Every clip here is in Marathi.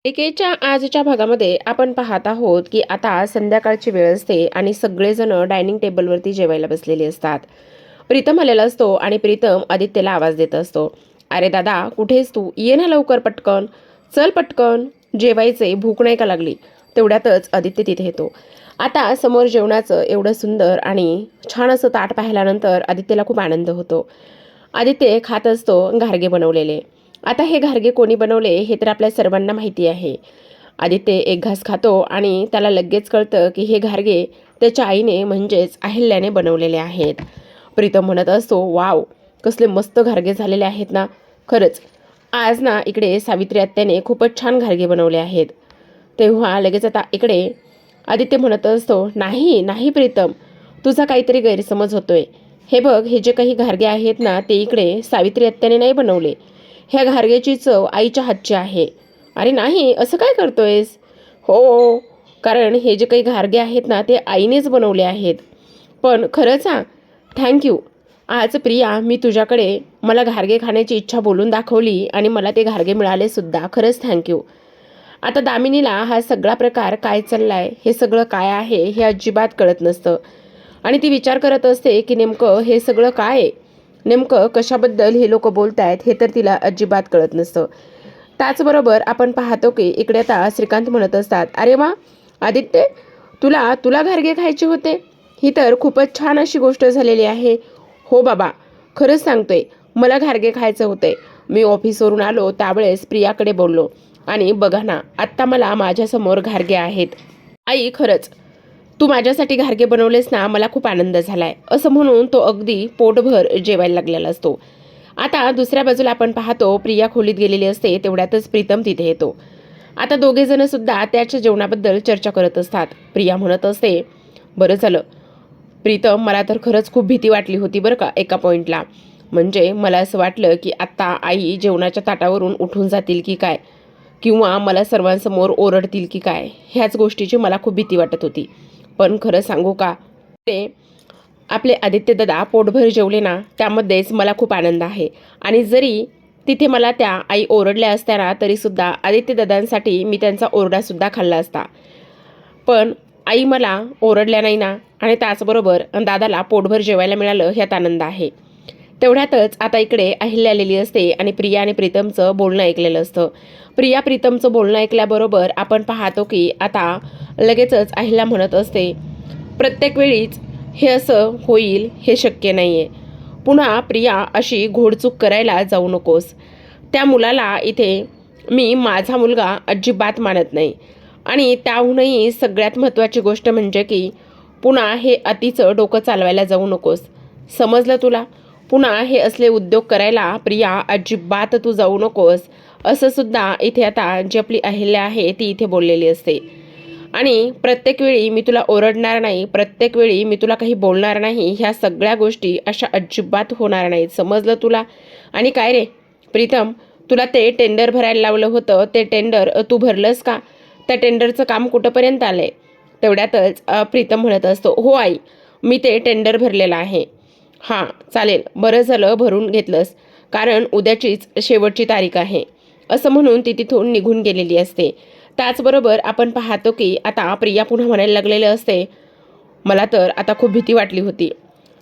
मालिकेच्या आजच्या भागामध्ये आपण पाहत आहोत की आता संध्याकाळची वेळ असते आणि सगळेजण डायनिंग टेबलवरती जेवायला बसलेले असतात. प्रीतम आलेला असतो आणि प्रीतम आदित्यला आवाज देत असतो, अरे दादा कुठेस तू, ये ना लवकर, पटकन चल, पटकन जेवायचे, भूक नाही का लागली. तेवढ्यातच आदित्य तिथे येतो. आता समोर जेवणाचं एवढं सुंदर आणि छान असं ताट पाहिल्यानंतर आदित्यला खूप आनंद होतो. आदित्य खात असतो घारगे बनवलेले. आता हे घारगे कोणी बनवले हे तर आपल्या सर्वांना माहिती आहे. आदित्य एक घास खातो आणि त्याला लगेच कळतं की हे घारगे त्याच्या आईने म्हणजेच अहिल्याने बनवलेले आहेत. प्रीतम म्हणत असतो, वाव, कसले मस्त घारगे झालेले आहेत ना. खरंच आज ना इकडे सावित्री आत्याने खूपच छान घारगे बनवले आहेत. तेव्हा लगेच आता इकडे आदित्य म्हणत असतो, नाही नाही प्रीतम, तुझा काहीतरी गैरसमज होतोय. हे बघ, हे जे काही घारगे आहेत ना ते इकडे सावित्री आत्याने नाही बनवले. ह्या घारग्याची चव आईच्या हातची आहे. अरे नाही, असं काय करतोयस? हो, कारण हे जे काही घारगे आहेत ना ते आईनेच बनवले आहेत. पण खरंच हां, थँक्यू. आज प्रिया, मी तुझ्याकडे मला घारगे खाण्याची इच्छा बोलून दाखवली आणि मला ते घारगे मिळाले सुद्धा. खरंच थँक्यू. आता दामिनीला हा सगळा प्रकार काय चाललाय, हे सगळं काय आहे हे अजिबात कळत नसतं आणि ती विचार करत असते की नेमकं हे सगळं काय आहे, नेमकं कशाबद्दल हे लोक बोलत आहेत हे तर तिला अजिबात कळत नसतं. त्याचबरोबर आपण पाहतो की इकडे आता श्रीकांत म्हणत असतात, अरे वा आदित्य, तुला तुला घारगे खायचे होते, ही तर खूपच छान अशी गोष्ट झालेली आहे. हो बाबा, खरंच सांगतोय, मला घारगे खायचं होते. मी ऑफिसवरून आलो त्यावेळेस प्रियाकडे बोललो आणि बघा ना, आत्ता मला माझ्यासमोर घारगे आहेत. आई, खरंच तू माझ्यासाठी घारगे बनवलेस ना, मला खूप आनंद झालाय, असं म्हणून तो अगदी पोटभर जेवायला लागलेला असतो. आता दुसऱ्या बाजूला आपण पाहतो प्रिया खोलीत गेलेली असते. तेवढ्यातच प्रीतम तिथे येतो. आता दोघे जण सुद्धा त्याच्या जेवणाबद्दल चर्चा करत असतात. प्रिया म्हणत असते, बरं झालं प्रीतम, मला तर खरंच खूप भीती वाटली होती बरं का एका पॉईंटला. म्हणजे मला असं वाटलं की आता आई जेवणाच्या ताटावरून उठून जातील की काय, किंवा मला सर्वांसमोर ओरडतील की काय, ह्याच गोष्टीची मला खूप भीती वाटत होती. पण खरं सांगू का, ते आपले आदित्य दादा पोटभर जेवले ना, त्यामध्येच मला खूप आनंद आहे. आणि जरी तिथे मला त्या आई ओरडल्या असत्या ना तरीसुद्धा आदित्य दादांसाठी मी त्यांचा ओरडासुद्धा खाल्ला असता. पण आई मला ओरडल्या नाही ना, आणि त्याचबरोबर दादाला पोटभर जेवायला मिळालं ह्यात आनंद आहे. तेवढ्यातच आता इकडे अहिल्या आलेली असते आणि प्रिया आणि प्रीतमचं बोलणं ऐकलेलं असतं. प्रिया प्रीतमचं बोलणं ऐकल्याबरोबर आपण पाहतो की आता लगेचच अहिल्या म्हणत असते, प्रत्येक वेळीच हे असं होईल हे शक्य नाही आहे. पुन्हा प्रिया अशी घोडचूक करायला जाऊ नकोस. त्या मुलाला इथे मी माझा मुलगा अजिबात मानत नाही. आणि त्याहूनही सगळ्यात महत्त्वाची गोष्ट म्हणजे की पुन्हा हे अतिचं डोकं चालवायला जाऊ नकोस, समजलं तुला? पुन्हा हे असले उद्योग करायला प्रिया अजिबात तू जाऊ नकोस, असं सुद्धा इथे आता जी आपली अहिल्या आहे ती इथे बोललेली असते. आणि प्रत्येक वेळी मी तुला ओरडणार नाही, प्रत्येक वेळी मी तुला काही बोलणार नाही, ह्या सगळ्या गोष्टी अशा अजिबात होणार नाहीत, समजलं तुला? आणि काय रे प्रीतम, तुला ते टेंडर भरायला लावलं होतं, ते टेंडर तू भरलंस का? त्या टेंडरचं काम कुठंपर्यंत आलंय? तेवढ्यातच प्रीतम म्हणत असतो, हो आई, मी ते टेंडर भरलेलं आहे. हां चालेल, बरं झालं भरून घेतलंस, कारण उद्याचीच शेवटची तारीख आहे, असं म्हणून ती तिथून निघून गेलेली असते. त्याचबरोबर आपण पाहतो की आता प्रिया पुन्हा म्हणायला लागलेलं असते, मला तर आता खूप भीती वाटली होती.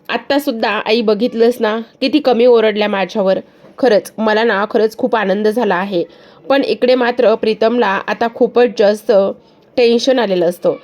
आत्तासुद्धा आई बघितलंस ना किती कमी ओरडल्या माझ्यावर. खरंच मला ना खरंच खूप आनंद झाला आहे. पण इकडे मात्र प्रीतमला आता खूपच जास्त टेन्शन आलेलं असतं.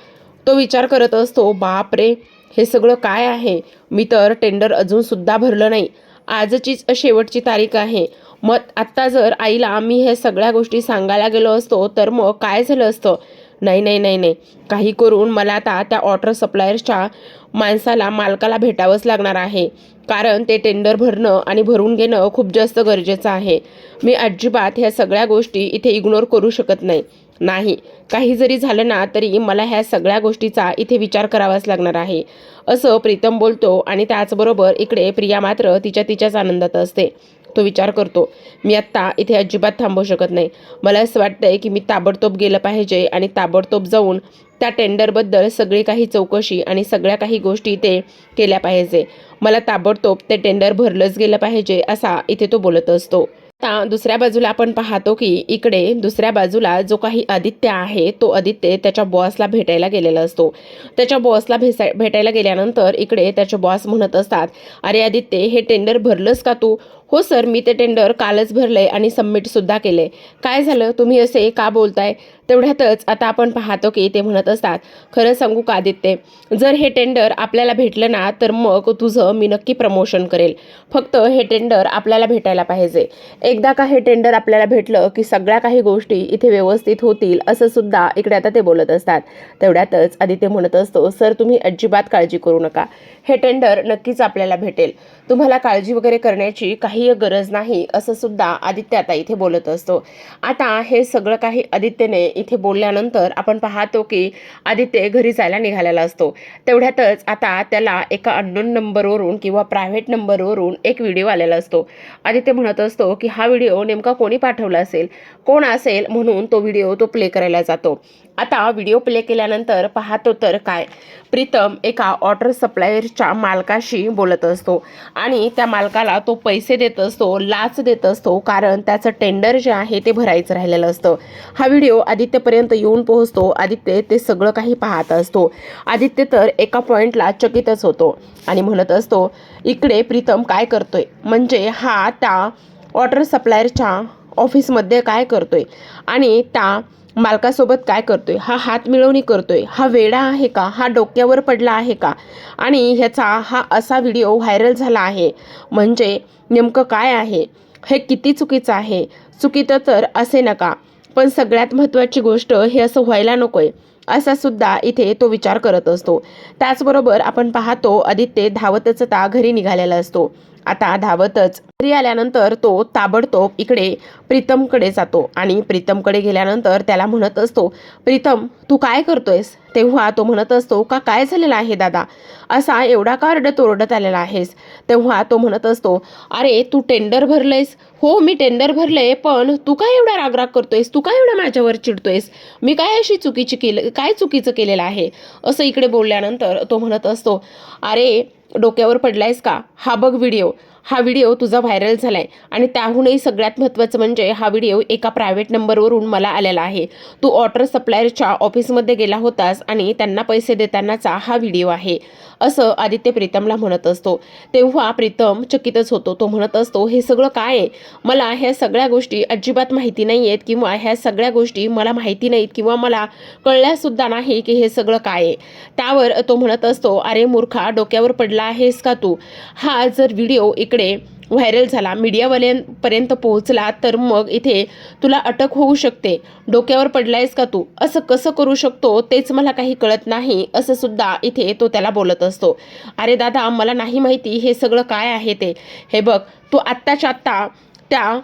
तो विचार करत असतो, बाप रे, हे सगळं काय आहे? मी तर टेंडर अजूनसुद्धा भरलं नाही, आजचीच शेवटची तारीख आहे. मग आत्ता जर आईला मी हे सगळ्या गोष्टी सांगायला गेलो असतो तर मग काय झालं असतं? नाही नाही नाही नाही, काही करून मला आता त्या वॉटर सप्लायर्सच्या माणसाला, मालकाला भेटावंच लागणार आहे, कारण ते टेंडर भरणं आणि भरून घेणं खूप जास्त गरजेचं आहे. मी अजिबात ह्या सगळ्या गोष्टी इथे इग्नोर करू शकत नाही. नाही, काही जरी झालं ना तरी मला ह्या सगळ्या गोष्टीचा इथे विचार करावाच लागणार आहे, असं प्रीतम बोलतो. आणि त्याचबरोबर इकडे प्रिया मात्र तिच्याच आनंदात असते. तो विचार करतो, मी आत्ता इथे अजिबात थांबू शकत नाही. मला असं वाटतंय की मी ताबडतोब गेलं पाहिजे आणि ताबडतोब जाऊन त्या टेंडरबद्दल सगळी काही चौकशी आणि सगळ्या काही गोष्टी ते केल्या पाहिजे. मला ताबडतोब ते टेंडर भरलंच गेलं पाहिजे, असा इथे तो बोलत असतो. आता दुसऱ्या बाजूला आपण पाहतो की इकडे दुसऱ्या बाजूला जो काही आदित्य आहे तो आदित्य त्याच्या बॉसला भेटायला गेलेला असतो. त्याच्या बॉसला भेटायला गेल्यानंतर इकडे त्याचे बॉस म्हणत असतात, अरे आदित्य, हे टेंडर भरलंस का तू? हो सर, मी ते टेंडर कालच भरलंय आणि सबमिटसुद्धा केलंय. काय झालं, तुम्ही असे का बोलताय? तेवढ्यातच आता आपण पाहतो की ते म्हणत असतात, खरं सांगू का आदित्य, जर हे टेंडर आपल्याला भेटलं ना तर मग तुझं मी नक्की प्रमोशन करेल. फक्त हे टेंडर आपल्याला भेटायला पाहिजे. एकदा का हे टेंडर आपल्याला भेटलं की सगळ्या काही गोष्टी इथे व्यवस्थित होतील असं सुद्धा इकडे आता ते बोलत असतात. तेवढ्यातच आदित्य म्हणत असतो, सर तुम्ही अजिबात काळजी करू नका, हे टेंडर नक्कीच आपल्याला भेटेल. तुम्हाला काळजी वगैरे करण्याची काही गरज नाही असं सुद्धा आदित्य आता इथे बोलत असतो. आता हे सगळं काही आदित्यने इथे बोलल्यानंतर आपण पाहतो की आदित्य घरी जायला निघालेला असतो. तेवढ्यातच आता त्याला एका अननोन नंबरवरून किंवा प्रायव्हेट नंबरवरून एक व्हिडिओ आलेला असतो. आदित्य म्हणत असतो की हा व्हिडिओ नेमका कोणी पाठवला असेल, कोण असेल, म्हणून तो व्हिडिओ तो प्ले करायला जातो. आता व्हिडिओ प्ले केल्यानंतर पाहतो तर काय, प्रीतम एका वॉटर सप्लायरच्या मालकाशी बोलत असतो आणि त्या मालकाला तो पैसे देत असतो, लाच देत असतो, कारण त्याचं टेंडर जे आहे ते भरायचं राहिलेलं असतं. हा व्हिडिओ आदित्यपर्यंत येऊन पोहोचतो. आदित्य ते सगळं काही पाहत असतो. आदित्य तर एका पॉइंटला चकितच होतो आणि म्हणत असतो, इकडे प्रीतम काय करतोय, म्हणजे हा त्या वॉटर सप्लायरच्या ऑफिसमध्ये काय करतोय आणि त्या मालकासोबत काय करतोय, हा हात मिळवणी करतोय, हा वेडा आहे का, हा डोक्यावर पडला आहे का, आणि ह्याचा हा असा व्हिडिओ व्हायरल झाला आहे, म्हणजे नेमकं काय आहे, हे किती चुकीचं आहे. चुकीचं तर असे नका, पण सगळ्यात महत्त्वाची गोष्ट हे असं व्हायला नकोय असा सुद्धा इथे तो विचार करत असतो. त्याचबरोबर आपण पाहतो आदित्य धावतच त्या घरी निघालेला असतो. आता धावतच घरी आल्यानंतर तो ताबडतोब इकडे प्रीतमकडे जातो आणि प्रीतमकडे गेल्यानंतर त्याला म्हणत असतो, प्रीतम तू काय करतोयस? तेव्हा तो म्हणत असतो, का काय झालेलं आहे दादा, असा एवढा का रडत ओरडत आलेला आहेस? तेव्हा तो म्हणत असतो, अरे तू टेंडर भरलंयस? हो मी टेंडर भरलंय, पण तू काय एवढा रागराग करतोयस, तू काय एवढा माझ्यावर चिडतोयस, मी काय अशी काय चुकीचं केलेलं आहे? असं इकडे बोलल्यानंतर तो म्हणत असतो, अरे डोक्यावर पडलायस का, हा बघ व्हिडिओ, हा व्हिडिओ तुझा व्हायरल झालाय आणि त्याहूनही सगळ्यात महत्त्वाचं म्हणजे हा व्हिडिओ एका प्रायव्हेट नंबरवरून मला आलेला आहे. तू वॉटर सप्लायरच्या ऑफिसमध्ये गेला होतास आणि त्यांना पैसे देतानाचा हा व्हिडिओ आहे, असं आदित्य प्रीतमला म्हणत असतो. तेव्हा प्रीतम चकितच होतो. तो म्हणत असतो, हे सगळं काय आहे, मला ह्या सगळ्या गोष्टी अजिबात माहिती नाही आहेत किंवा ह्या सगळ्या गोष्टी मला माहिती नाहीत किंवा मला कळल्यासुद्धा नाही की हे सगळं काय आहे. त्यावर तो म्हणत असतो, अरे मूर्खा, डोक्यावर पडला आहेस का तू? हा जर व्हिडिओ इकडे व्हायरल झाला, मीडियावाल्यांपर्यंत पोहोचला, तर मग इथे तुला अटक होऊ शकते. डोक्यावर पडलायस का तू? असं कसं करू शकतो तेच मला काही कळत नाही, असं सुद्धा इथे तो त्याला बोलत असतो. अरे दादा, मला नाही माहिती हे सगळं काय आहे ते. हे बघ, तू आत्ताच्या आत्ता त्या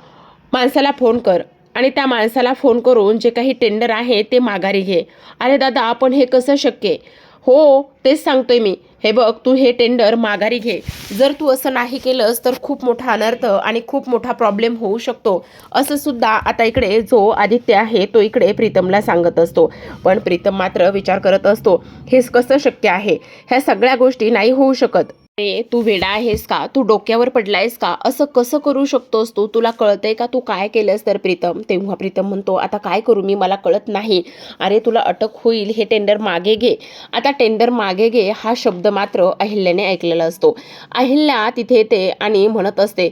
माणसाला फोन कर आणि त्या माणसाला फोन करून जे काही टेंडर आहे ते माघारी घे. अरे दादा, आपण हे कसं शक्य आहे? हो तेच सांगतोय मी. हे बघ, तू हे टेंडर माघारी घे. जर तू असं नाही केलंस तर खूप मोठा अनर्थ आणि खूप मोठा प्रॉब्लेम होऊ शकतो, असं सुद्धा आता इकडे जो आदित्य आहे तो इकडे प्रीतमला सांगत असतो. पण प्रीतम मात्र विचार करत असतो, हे कसं शक्य आहे, ह्या सगळ्या गोष्टी नाही होऊ शकत. अरे तू वेडा आहेस का, तू डोक्यावर पडलायस का, असं कसं करू शकतोस तू? तुला कळतंय का तू काय केलंस तर प्रीतम? तेव्हा प्रीतम म्हणतो, आता काय करू मी, मला कळत नाही. अरे तुला अटक होईल, हे टेंडर मागे घे. आता टेंडर मागे घे हा शब्द मात्र अहिल्याने ऐकलेला असतो. अहिल्या तिथे येते आणि म्हणत असते,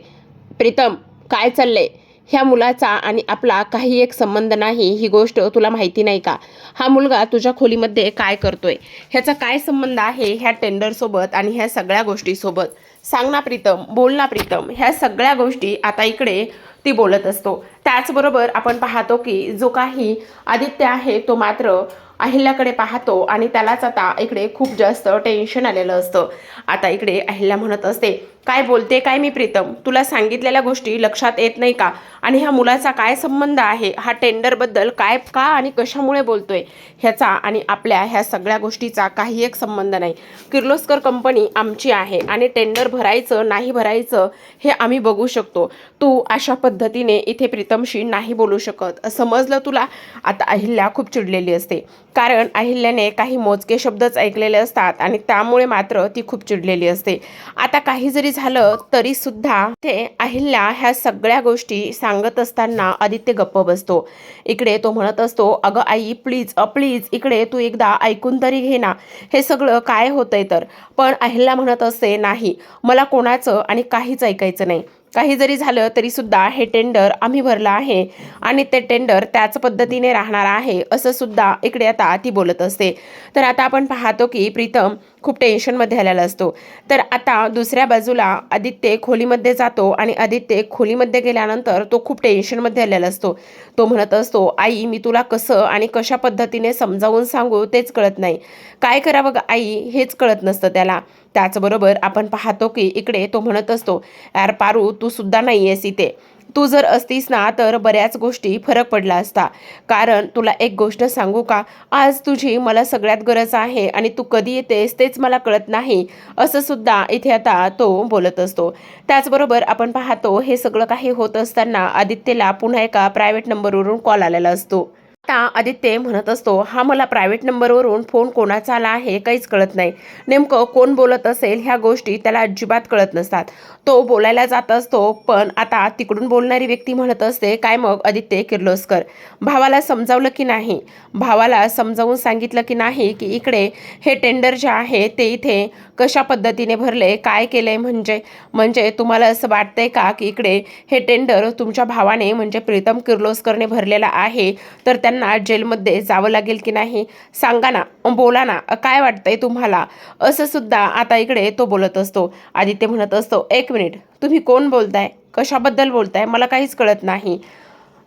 प्रीतम काय चाललंय? ह्या मुलाचा आणि आपला काही एक संबंध नाही, ही गोष्ट तुला माहिती नाही का? हा मुलगा तुझ्या खोलीमध्ये काय करतोय, ह्याचा काय संबंध आहे ह्या टेंडरसोबत आणि ह्या सगळ्या गोष्टीसोबत? सांग ना प्रीतम, बोल ना प्रीतम. ह्या सगळ्या गोष्टी आता इकडे ती बोलत असतो. त्याचबरोबर आपण पाहतो की जो काही आदित्य आहे तो मात्र अहिल्याकडे पाहतो आणि त्यालाच आता इकडे खूप जास्त टेन्शन आलेलं असतं. आता इकडे अहिल्या म्हणत असते, काय बोलते काय मी प्रीतम, तुला सांगितलेल्या गोष्टी लक्षात येत नाही का? आणि ह्या मुलाचा काय संबंध आहे, हा टेंडरबद्दल काय का आणि कशामुळे बोलतोय, ह्याचा आणि आपल्या ह्या सगळ्या गोष्टीचा काही एक संबंध नाही. किर्लोस्कर कंपनी आमची आहे आणि टेंडर भरायचं नाही भरायचं हे आम्ही बघू शकतो. तू अशा पद्धतीने इथे प्रीतमशी नाही बोलू शकत, समजलं तुला? आता अहिल्या खूप चिडलेली असते, कारण अहिल्याने काही मोजके शब्दच ऐकलेले असतात आणि त्यामुळे मात्र ती खूप चिडलेली असते. आता काही जरी झालं तरी सुद्धा ते अहिल्या ह्या सगळ्या गोष्टी सांगत असताना आदित्य गप्प बसतो. इकडे तो म्हणत असतो, अगं आई प्लीज प्लीज इकडे तू एकदा ऐकून तरी घे ना, हे सगळं काय होतंय तर. पण अहिल्या म्हणत असते, नाही मला कोणाचं आणि काहीच ऐकायचं नाही. काही जरी झालं तरी सुद्धा हे टेंडर आम्ही भरलं आहे आणि ते टेंडर त्याच पद्धतीने राहणार आहे असं सुद्धा इकडे आता ती बोलत असते. तर आता आपण पाहतो की प्रीतम खूप टेन्शनमध्ये आलेला असतो. तर आता दुसऱ्या बाजूला आदित्य खोलीमध्ये जातो आणि आदित्य खोलीमध्ये गेल्यानंतर तो खूप टेन्शनमध्ये आलेला असतो. तो म्हणत असतो, आई मी तुला कसं आणि कशा पद्धतीने समजावून सांगू तेच कळत नाही. काय करावं ग आई हेच कळत नसतं त्याला. त्याचबरोबर आपण पाहतो की इकडे तो म्हणत असतो, यार पारू तू सुद्धा नाही आहेस इथे. तू जर असतीस ना तर बऱ्याच गोष्टी फरक पडला असता. कारण तुला एक गोष्ट सांगू का, आज तुझी मला सगळ्यात गरज आहे आणि तू कधी येतेस तेच मला कळत नाही असं सुद्धा इथे आता तो बोलत असतो. त्याचबरोबर आपण पाहतो हे सगळं काही होत असताना आदित्यला पुन्हा एका प्रायव्हेट नंबरवरून कॉल आलेला असतो. आता आदित्य म्हणत असतो, हा मला प्रायव्हेट नंबरवरून फोन कोणाचा आला आहे काहीच कळत नाही. नेमकं कोण बोलत असेल ह्या गोष्टी त्याला अजिबात कळत नसतात. तो बोलायला जात असतो पण आता तिकडून बोलणारी व्यक्ती म्हणत असते, काय मग आदित्य किर्लोस्कर भावाला समजावलं की नाही, भावाला समजावून सांगितलं की नाही की इकडे हे टेंडर जे आहे ते इथे कशा पद्धतीने भरले काय केलंय, म्हणजे म्हणजे तुम्हाला असं वाटतंय का की इकडे हे टेंडर तुमच्या भावाने म्हणजे प्रीतम किर्लोस्करने भरलेला आहे तर त्यांना जेलमध्ये जावं लागेल की नाही, सांगा ना बोला ना काय वाटतंय तुम्हाला असं सुद्धा आता इकडे तो बोलत असतो. आदित्य म्हणत असतो, एक मिनिट तुम्ही कोण बोलताय, कशाबद्दल बोलताय मला काहीच कळत नाही.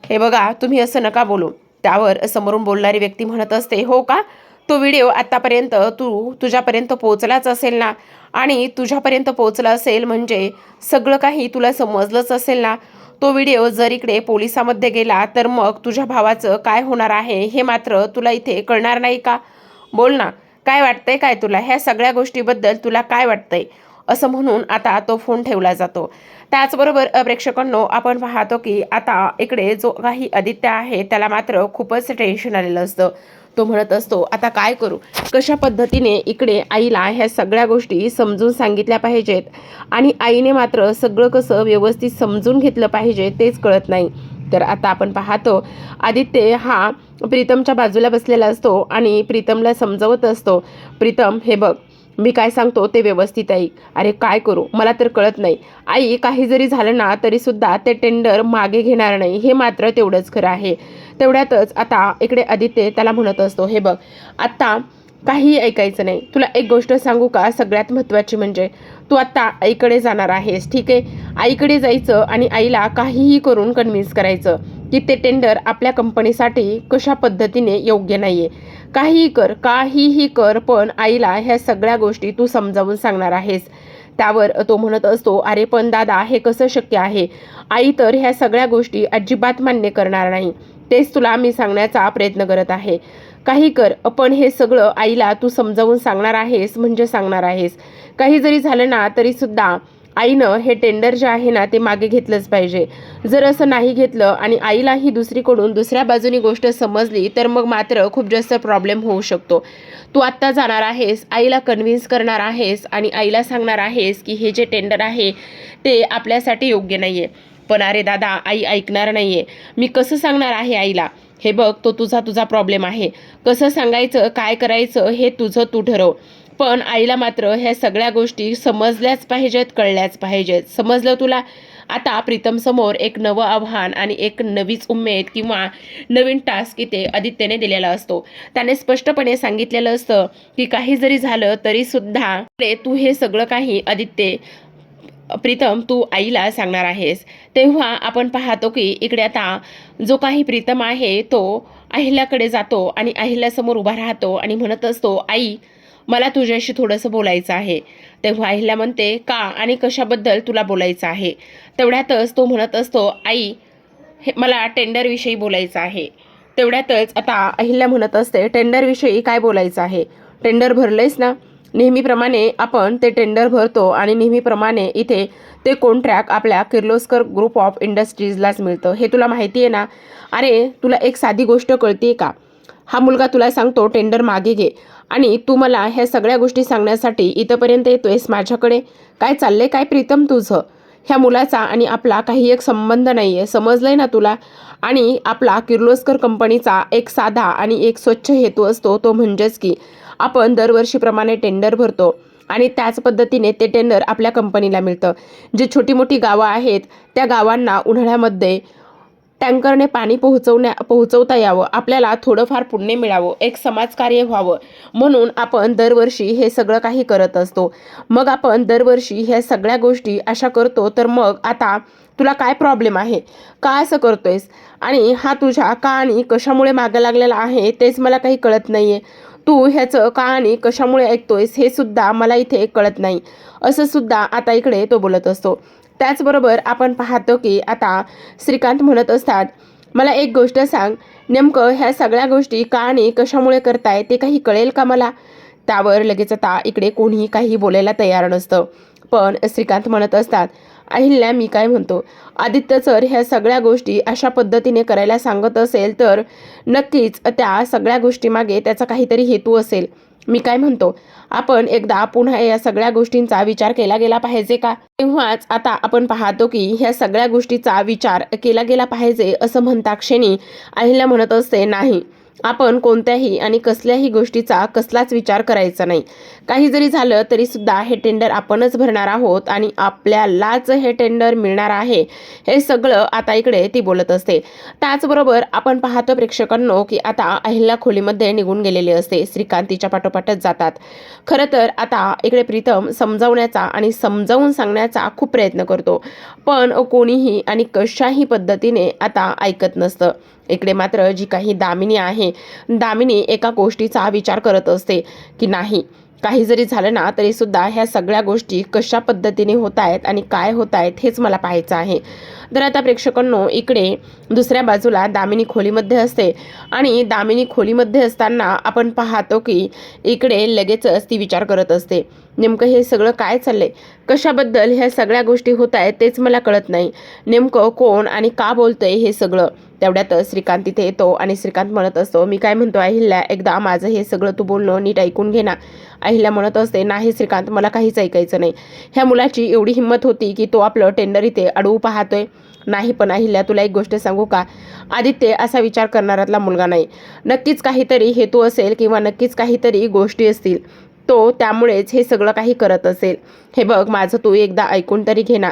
हे बघा तुम्ही असं नका बोलू. त्यावर समोरून बोलणारी व्यक्ती म्हणत असते, हो का तो व्हिडिओ आतापर्यंत तुझ्यापर्यंत पोहोचलाच असेल ना, आणि तुझ्यापर्यंत पोहोचला असेल म्हणजे सगळं काही तुला समजलंच असेल ना. तो व्हिडिओ जर इकडे पोलिसामध्ये गेला तर मग तुझ्या भावाचं काय होणार आहे हे मात्र तुला इथे कळणार नाही का. बोल ना काय वाटतंय काय तुला, ह्या सगळ्या गोष्टीबद्दल तुला काय वाटतंय असं म्हणून आता तो फोन ठेवला जातो. त्याचबरोबर प्रेक्षकांनो आपण पाहतो की आता इकडे जो काही आदित्य आहे त्याला मात्र खूपच टेन्शन आलेलं असतं. तो म्हणत असतो, आता काय करू, कशा पद्धतीने इकडे आईला ह्या सगळ्या गोष्टी समजून सांगितल्या पाहिजेत आणि आईने मात्र सगळं कसं व्यवस्थित समजून घेतलं पाहिजे तेच कळत नाही. तर आता आपण पाहतो आदित्य हा प्रीतमच्या बाजूला बसलेला असतो आणि प्रीतमला समजवत असतो, प्रीतम हे बघ मी काय सांगतो ते व्यवस्थित ऐक. अरे काय करू मला तर कळत नाही. आई काही जरी झालं ना तरी सुद्धा ते टेंडर मागे घेणार नाही हे मात्र तेवढंच खरं आहे. तेवढ्यातच आता इकडे आदित्य त्याला म्हणत असतो, हे बघ आत्ता काहीही ऐकायचं नाही. तुला एक गोष्ट सांगू का, सगळ्यात महत्त्वाची म्हणजे तू आत्ता आईकडे जाणार आहेस, ठीक आहे. आईकडे जायचं आणि आईला काहीही करून कन्व्हिन्स करायचं की ते टेंडर आपल्या कंपनीसाठी कशा पद्धतीने योग्य नाही आहे. काहीही कर पण आईला ह्या सगळ्या गोष्टी तू समजावून सांगणार आहेस. त्यावर तो म्हणत असतो, अरे पण दादा हे कसं शक्य आहे, आई तर ह्या सगळ्या गोष्टी अजिबात मान्य करणार नाही. तेच तुला मी सांगण्याचा प्रयत्न करत आहे. काही कर पण हे सगळं आईला तू समजावून सांगणार आहेस म्हणजे सांगणार आहेस. काही जरी झालं ना तरी सुद्धा आईनं हे टेंडर जे आहे ना ते मागे घेतलंच पाहिजे. जर असं नाही घेतलं आणि आईलाही दुसरीकडून दुसऱ्या बाजूनी गोष्ट समजली तर मग मात्र खूप जास्त प्रॉब्लेम होऊ शकतो. तू आत्ता जाणार आहेस, आईला कन्व्हिन्स करणार आहेस आणि आईला सांगणार आहेस की हे जे टेंडर आहे ते आपल्यासाठी योग्य नाही आहे. पण अरे दादा आई ऐकणार नाही आहे. मी कसं सांगणार आहे आईला, हे बघ तो तुझा प्रॉब्लेम आहे. कसं सांगायचं काय करायचं हे तुझं तू ठरव. पण आईला मात्र ह्या सगळ्या गोष्टी समजल्याच पाहिजेत, कळल्याच पाहिजेत. समजलं तुला. आता प्रीतम समोर एक नवं आव्हान आणि एक नवीच उमेद किंवा नवीन टास्क इथे आदित्यने दिलेला असतो. त्याने स्पष्टपणे सांगितलेलं असतं की काही जरी झालं तरी सुद्धा तू हे सगळं काही आदित्य प्रीतम तू आईला सांगणार आहेस. तेव्हा आपण पाहतो की इकडे आता जो काही प्रीतम आहे तो अहिल्याकडे जातो आणि अहिल्यासमोर उभा राहतो आणि म्हणत असतो, आई मला तुझ्याशी थोडंसं बोलायचं आहे. तेव्हा अहिल्या म्हणते, का आणि कशाबद्दल तुला बोलायचं आहे. तेवढ्यातच तो म्हणत असतो, आई हे मला टेंडरविषयी बोलायचं आहे. तेवढ्यातच आता अहिल्या म्हणत असते, टेंडरविषयी काय बोलायचं आहे, टेंडर भरलेस ना. नेहमीप्रमाणे आपण ते टेंडर भरतो आणि नेहमीप्रमाणे इथे ते कॉन्ट्रॅक्ट आपल्या किर्लोस्कर ग्रुप ऑफ इंडस्ट्रीजलाच मिळतं, हे तुला माहिती आहे ना. अरे तुला एक साधी गोष्ट कळते का, हा मुलगा तुला सांगतो टेंडर मागे घे आणि तू मला ह्या सगळ्या गोष्टी सांगण्यासाठी इथंपर्यंत येतोयस माझ्याकडे. काय चाललंय काय प्रीतम तुझं? ह्या मुलाचा आणि आपला काही एक संबंध नाही आहे, समजलंय ना तुला? आणि आपला किर्लोस्कर कंपनीचा एक साधा आणि एक स्वच्छ हेतू असतो, तो म्हणजेच की आपण दरवर्षीप्रमाणे टेंडर भरतो आणि त्याच पद्धतीने ते टेंडर आपल्या कंपनीला मिळतं. जी छोटी मोठी गावं आहेत त्या गावांना उन्हाळ्यामध्ये टँकरने पाणी पोहोचवता यावं, आपल्याला थोडंफार पुण्य मिळावं, एक समाजकार्य व्हावं म्हणून आपण दरवर्षी हे सगळं काही करत असतो. मग आपण दरवर्षी ह्या सगळ्या गोष्टी अशा करतो, तर मग आता तुला काय प्रॉब्लेम आहे? का असं करतोयस? आणि हा तुझ्या का आणि कशामुळे मागं लागलेला आहे तेच मला काही कळत नाहीये. तू ह्याचं का आणि कशामुळे ऐकतोयस हे सुद्धा मला इथे कळत नाही, असं सुद्धा आता इकडे तो बोलत असतो. त्याचबरोबर आपण पाहतो की आता श्रीकांत म्हणत असतात, मला एक गोष्ट सांग, नेमकं ह्या सगळ्या गोष्टी का आणि कशामुळे करताय ते काही कळेल का मला? त्यावर लगेच आता इकडे कोणीही काही बोलायला तयार नसतं. पण श्रीकांत म्हणत असतात, अहिल्या मी काय म्हणतो, आदित्य सर ह्या सगळ्या गोष्टी अशा पद्धतीने करायला सांगत असेल तर नक्कीच त्या सगळ्या गोष्टीमागे त्याचा काहीतरी हेतू असेल. मी काय म्हणतो, आपण एकदा पुन्हा या सगळ्या गोष्टींचा विचार केला गेला पाहिजे का? तेव्हाच आता आपण पाहतो की ह्या सगळ्या गोष्टीचा विचार केला गेला पाहिजे असं म्हणता क्षणी अहिल्या म्हणत असते, नाही, आपण कोणत्याही आणि कसल्याही गोष्टीचा कसलाच विचार करायचा नाही. काही जरी झालं तरी सुद्धा हे टेंडर आपणच भरणार आहोत आणि आपल्यालाच हे टेंडर मिळणार आहे, हे सगळं आता इकडे ती बोलत असते. त्याचबरोबर आपण पाहतो प्रेक्षकांनो की आता अहिल्या खोलीमध्ये निघून गेलेली असते. श्रीकांत तिच्या पाठोपाठच जातात. खरं तर आता इकडे प्रीतम समजावण्याचा आणि समजावून सांगण्याचा खूप प्रयत्न करतो, पण कोणीही आणि कशाही पद्धतीने आता ऐकत नसतं. इकडे मात्र जी काही दामिनी आहे, दामिनी एका गोष्टीचा विचार करत असते की नाही, काही जरी झालं ना तरी सुद्धा ह्या सगळ्या गोष्टी कशा पद्धतीने होत आहेत आणि काय होत आहेत हेच मला पाहायचं आहे. तर आता प्रेक्षकांनो इकडे दुसऱ्या बाजूला दामिनी खोलीमध्ये असते आणि दामिनी खोलीमध्ये असताना आपण पाहतो की इकडे लगेचच ती विचार करत असते, नेमकं हे सगळं काय चाललंय, कशाबद्दल ह्या सगळ्या गोष्टी होत आहेत तेच मला कळत नाही, नेमकं कोण आणि का बोलतंय हे सगळं. तेवढ्यातच श्रीकांत तिथे येतो आणि श्रीकांत म्हणत असतो, मी काय म्हणतो अहिल्या, एकदा माझं हे सगळं तू बोलणं नीट ऐकून घे ना. अहिल्या म्हणत असते, नाही श्रीकांत, मला काहीच ऐकायचं नाही. ह्या मुलाची एवढी हिंमत होती की तो आपलं टेंडर इथे अडवू पाहतोय. नाही पण अहिल्या, तुला एक गोष्ट सांगू का, आदित्य असा विचार करणारातला मुलगा नाही. नक्कीच काहीतरी हेतू असेल किंवा नक्कीच काहीतरी गोष्टी असतील, तो त्यामुळेच हे सगळं काही करत असेल. हे बघ, माझं तू एकदा ऐकून तरी घे ना.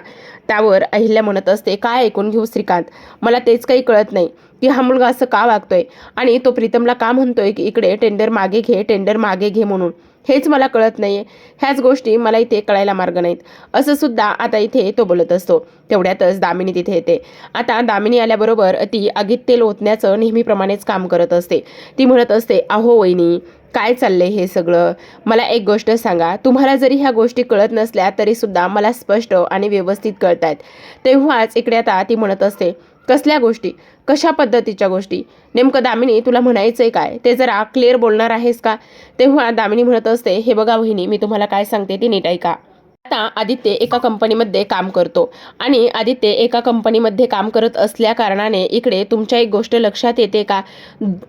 त्यावर अहिल्या म्हणत असते, काय ऐकून घेऊ श्रीकांत, मला तेच काही कळत नाही की हा मुलगा असं का वागतोय आणि तो प्रीतमला का म्हणतोय की इकडे टेंडर मागे घे, टेंडर मागे घे म्हणून, हेच मला कळत नाहीये. ह्याच गोष्टी मला इथे कळायला मार्ग नाहीत, असं सुद्धा आता इथे तो बोलत असतो. तेवढ्यातच दामिनी तिथे येते. आता दामिनी आल्याबरोबर ती आगीत तेल ओतण्याचं नेहमीप्रमाणेच काम करत असते. ती म्हणत असते, अहो वहिनी, काय चाललंय हे सगळं, मला एक गोष्ट सांगा, तुम्हाला जरी ह्या गोष्टी कळत नसल्या तरी सुद्धा मला स्पष्ट आणि व्यवस्थित कळतायत. तेव्हाच इकडे आता ती म्हणत असते, कसल्या गोष्टी, कशा पद्धतीच्या गोष्टी, नेमकं दामिनी तुला म्हणायचंय काय, ते जरा क्लिअर बोलणार आहेस का? तेव्हा दामिनी म्हणत असते, हे बघा वहिनी, मी तुम्हाला काय सांगते ती नीट ऐका. आता आदित्य एका कंपनीमध्ये काम करतो आणि आदित्य एका कंपनीमध्ये काम करत असल्या कारणाने इकडे तुमच्या एक गोष्ट लक्षात येते का,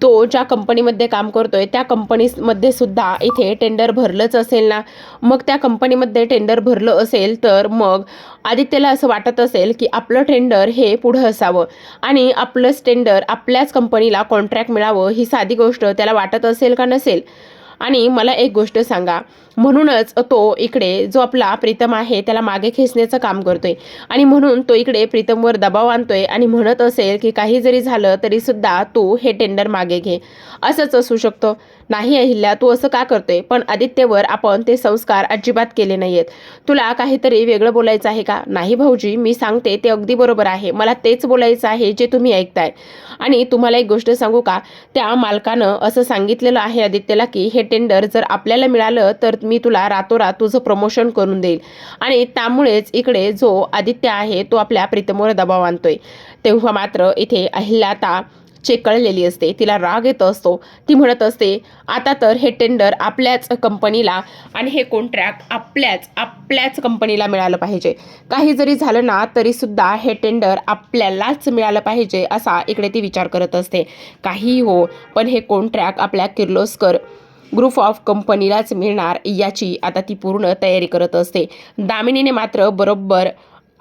तो ज्या कंपनीमध्ये काम करतोय त्या कंपनीमध्ये सुद्धा इथे टेंडर भरलंच असेल ना. मग त्या कंपनीमध्ये टेंडर भरलं असेल तर मग आदित्यला असं वाटत असेल की आपलं टेंडर हे पुढं असावं आणि आपलंच टेंडर आपल्याच कंपनीला कॉन्ट्रॅक्ट मिळावं, ही साधी गोष्ट त्याला वाटत असेल का नसेल? आणि मला एक गोष्ट सांगा, म्हणूनच तो इकडे जो आपला प्रीतम आहे त्याला मागे खेचण्याचं काम करतोय आणि म्हणून तो इकडे प्रीतमवर दबाव आणतोय आणि म्हणत असेल की काही जरी झालं तरी सुद्धा तू हे टेंडर मागे घे. असंच असू शकतं. नाही अहिल्या, तू असं का करतोय, पण आदित्यवर आपण ते संस्कार अजिबात केले नाहीयेत. तुला काहीतरी वेगळं बोलायचं आहे का? नाही भाऊजी, मी सांगते ते अगदी बरोबर आहे, मला तेच बोलायचं आहे जे तुम्ही ऐकताय. आणि तुम्हाला एक गोष्ट सांगू का, त्या मालकानं असं सांगितलेलं आहे आदित्यला की हे टेंडर जर आपल्याला मिळालं तर मी तुला रातोरात तुझं प्रमोशन करून देईल आणि त्यामुळेच इकडे जो आदित्य आहे तो आपल्या प्रीतमवर दबाव आणतोय. तेव्हा मात्र इथे अहिल्या आता चेकळलेली असते, तिला राग येत असतो. ती म्हणत असते आता तर हे टेंडर आपल्याच कंपनीला आणि हे कॉन्ट्रॅक्ट आपल्याच कंपनीला मिळालं पाहिजे. काही जरी झालं ना तरी सुद्धा हे टेंडर आपल्यालाच मिळालं पाहिजे असा इकडे ती विचार करत असते. काही हो, पण हे कॉन्ट्रॅक्ट आपल्या किर्लोस्कर ग्रुप ऑफ कंपनीलाच मिळणार याची आता ती पूर्ण तयारी करत असते. दामिनीने मात्र बरोबर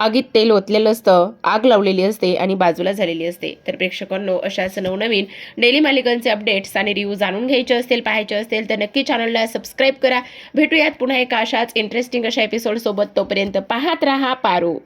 आगीत तेल ओतलेलं असतं, आग लावलेली असते आणि बाजूला झालेली असते. तर प्रेक्षकांनो, अशाच नवनवीन डेली मालिकांचे अपडेट्स आणि रिव्ह्यू जाणून घ्यायचे असतील, पाहायचे असतील तर नक्की चॅनलला सबस्क्राईब करा. भेटूयात पुन्हा एका अशाच इंटरेस्टिंग अशा एपिसोड सोबत. तोपर्यंत पाहत रहा पारू.